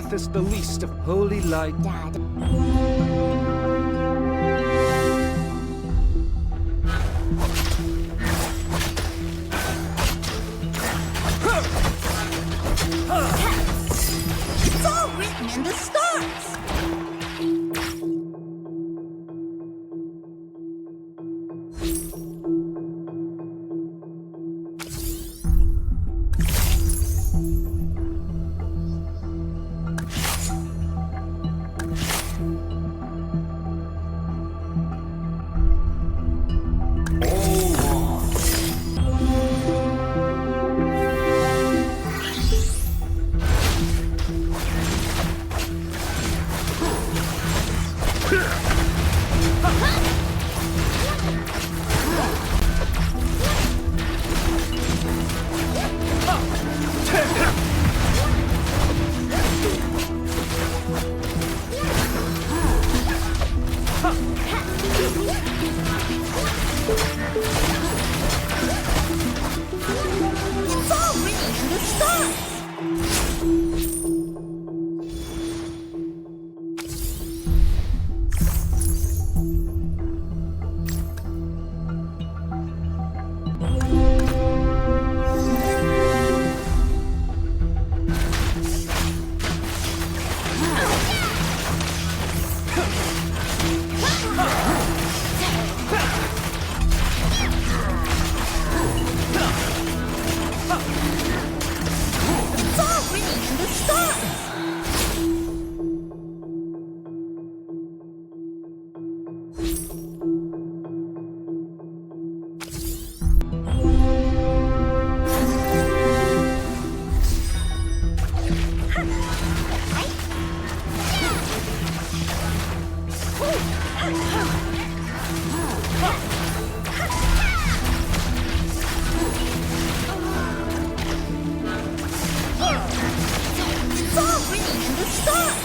death is the least of holy light. Dad. It's all written in the stars. It's all written in the stars. It's all written in the stars. It's all written in the stars.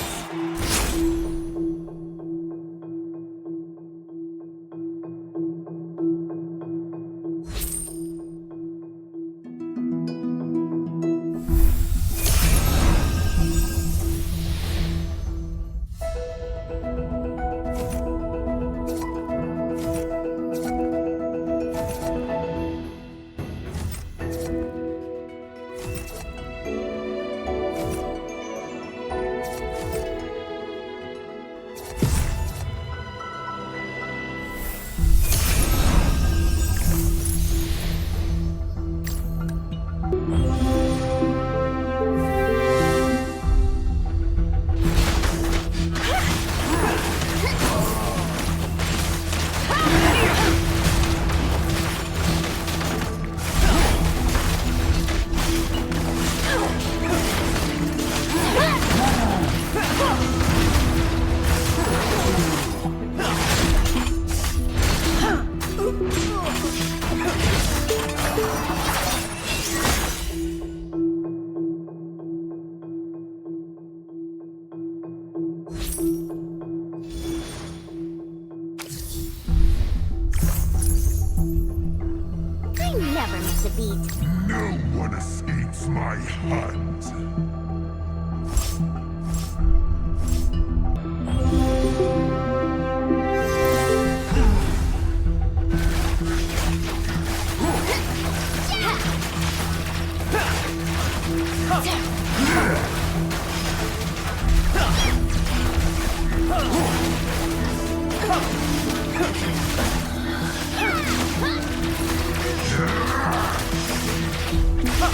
I never miss a beat. No one escapes my hunt.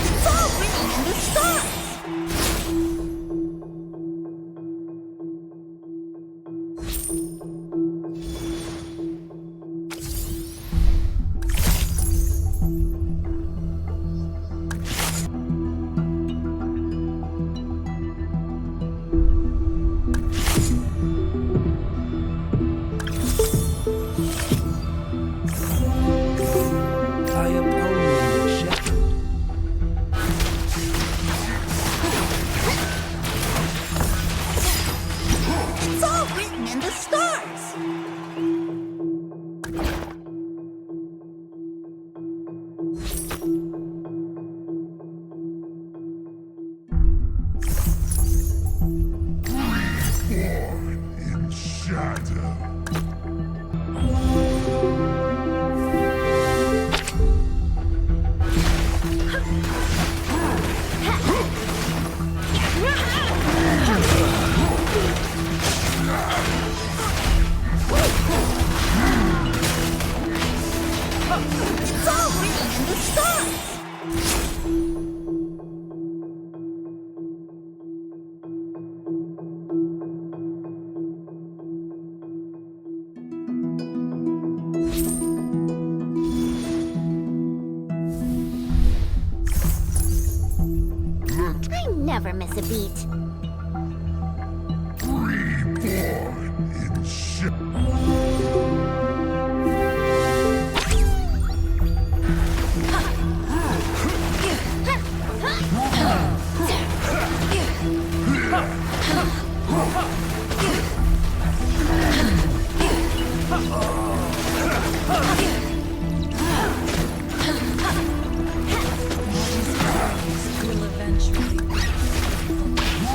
It's all written in the stars. I am only a shepherd. It's all written in the stars. shadow. It's already in the stars! I never miss a beat. Reborn in shadow.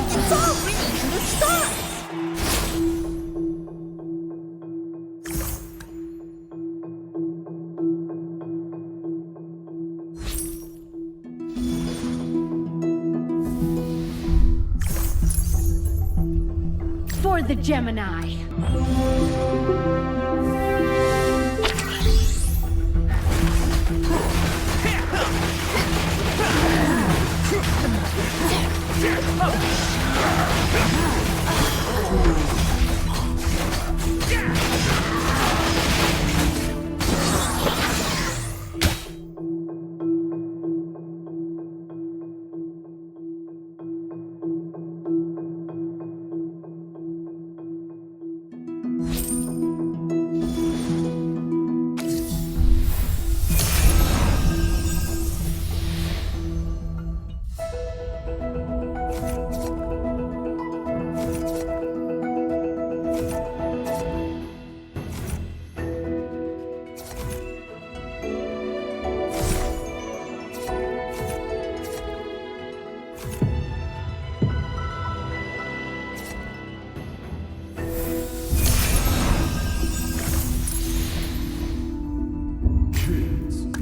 It's already in the stars! For the Gemini.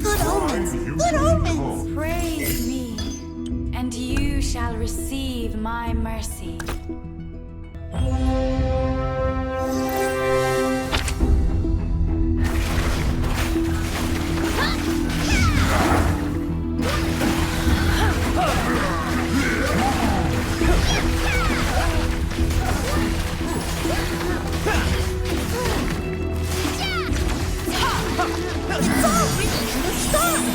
Good omens! Good omens! Praise me, and you shall receive my mercy. It's already in the stars!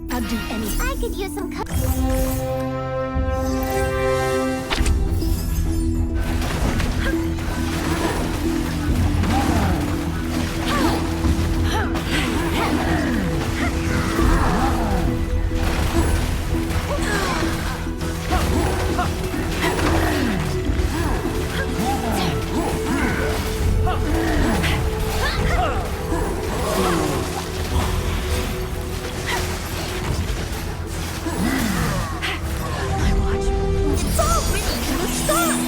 I'll do anything. I could use some It's already in the stars!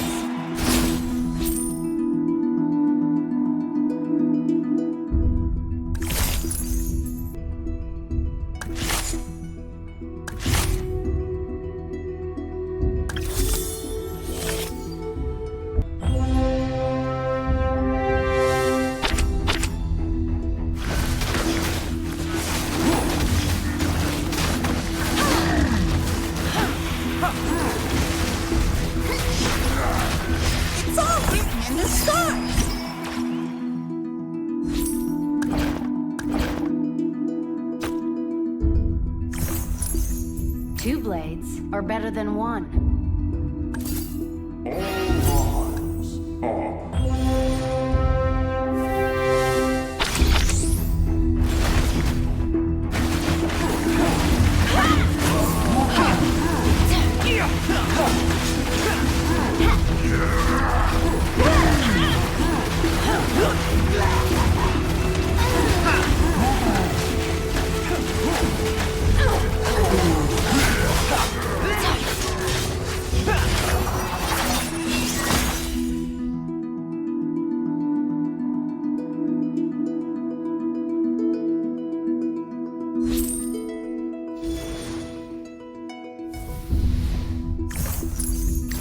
It's all written in the stars! Two blades are better than one. Yeah.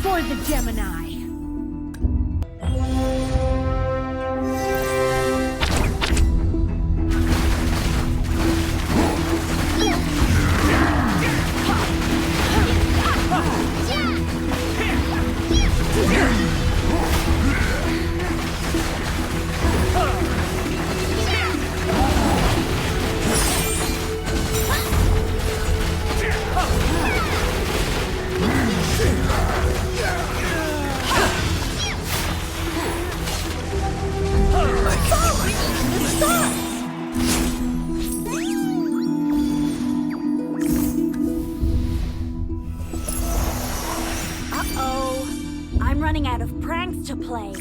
For the Gemini. I'm running out of pranks to play.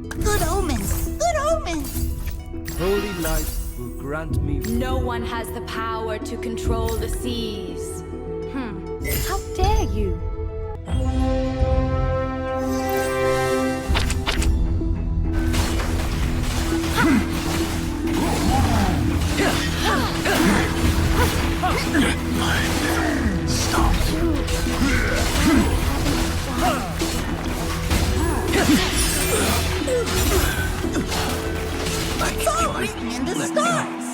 Good omens! Good omens! Holy light will grant me. No one has the power to control the seas. How dare you? It's all written in the stars!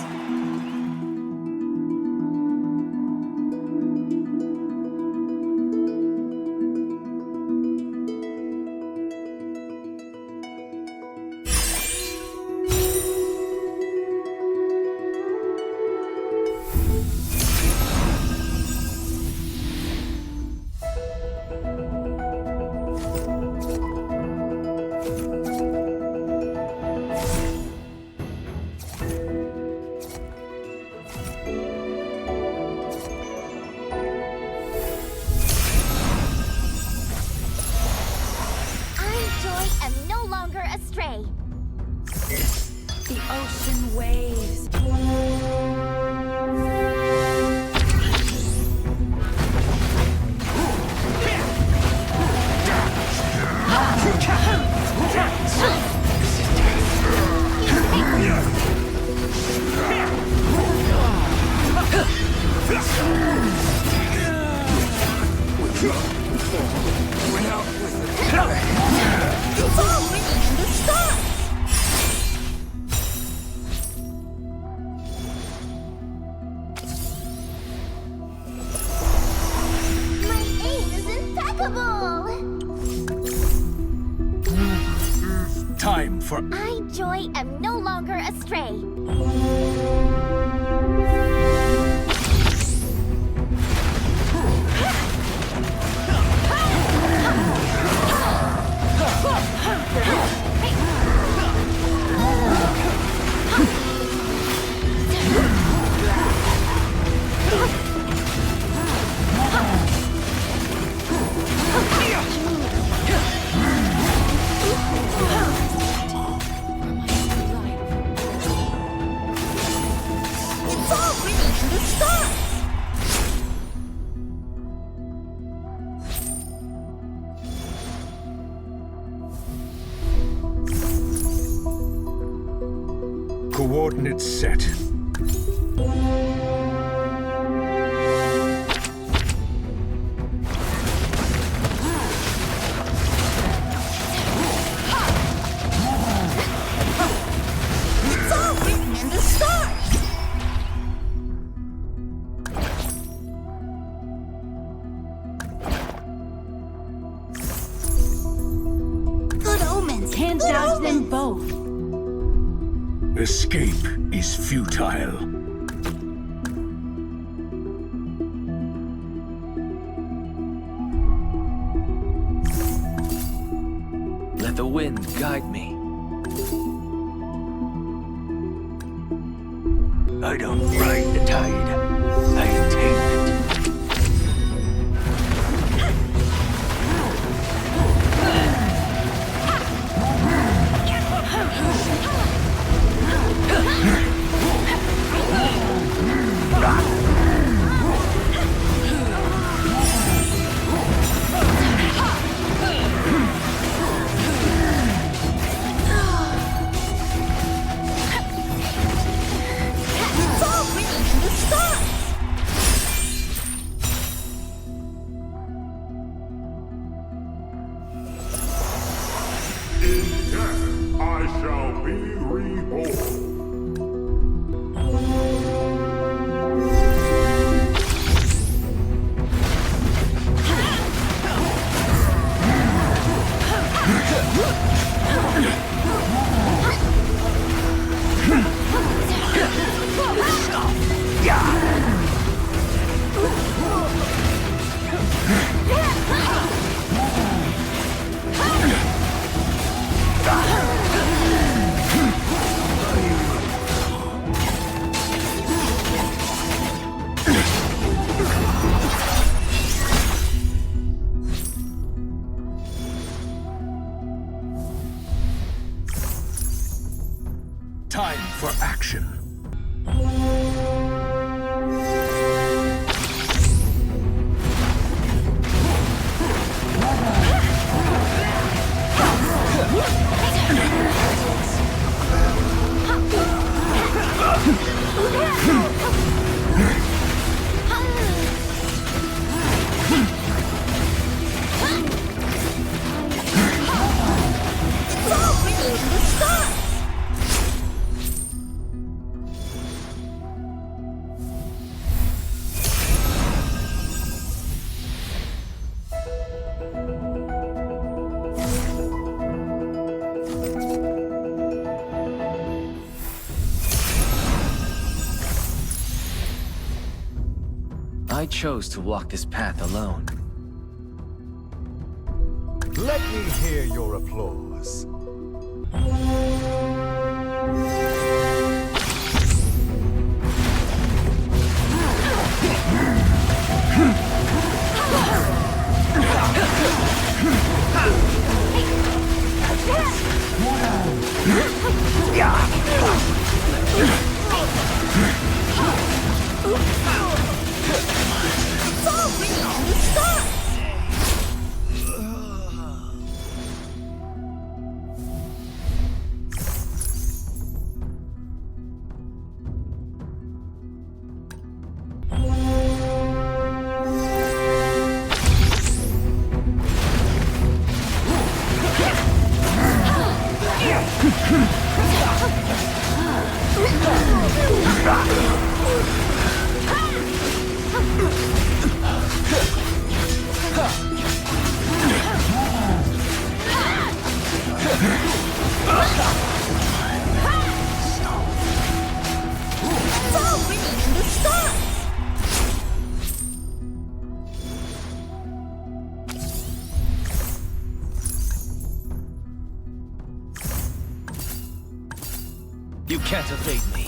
am no longer astray. The ocean waves. It's all written in the stars! My aim is impeccable! Time for I, Joy, am no longer astray. It's all written in the stars! coordinates set. It's all written in the stars! Good omens! Can't Good dodge them omens. both. Escape is futile. Let the wind guide me. I don't ride the tide. I tame it. shall be reborn. Time for action. I chose to walk this path alone. Let me hear your applause. You can't evade me.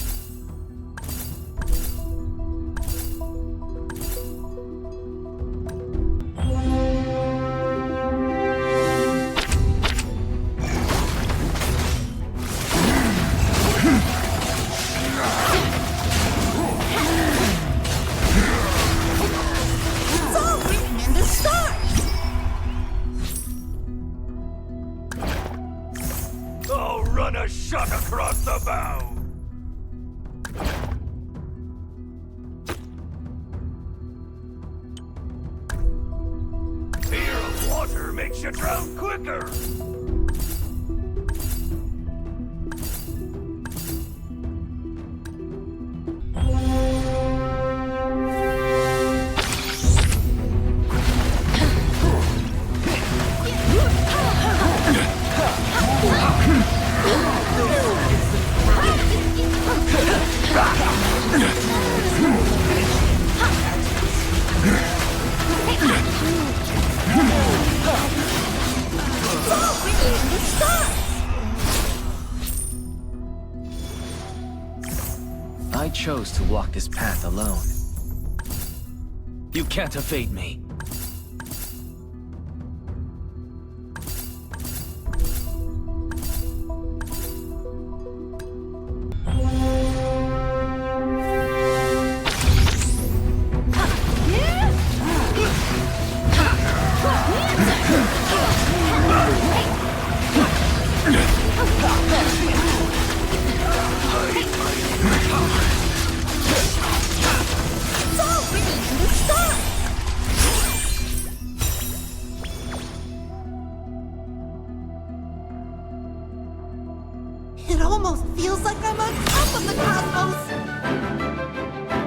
I'll run a shot across the bow. Fear of water makes you drown quicker. I chose to walk this path alone. You can't evade me. almost feels like I'm on top of the cosmos.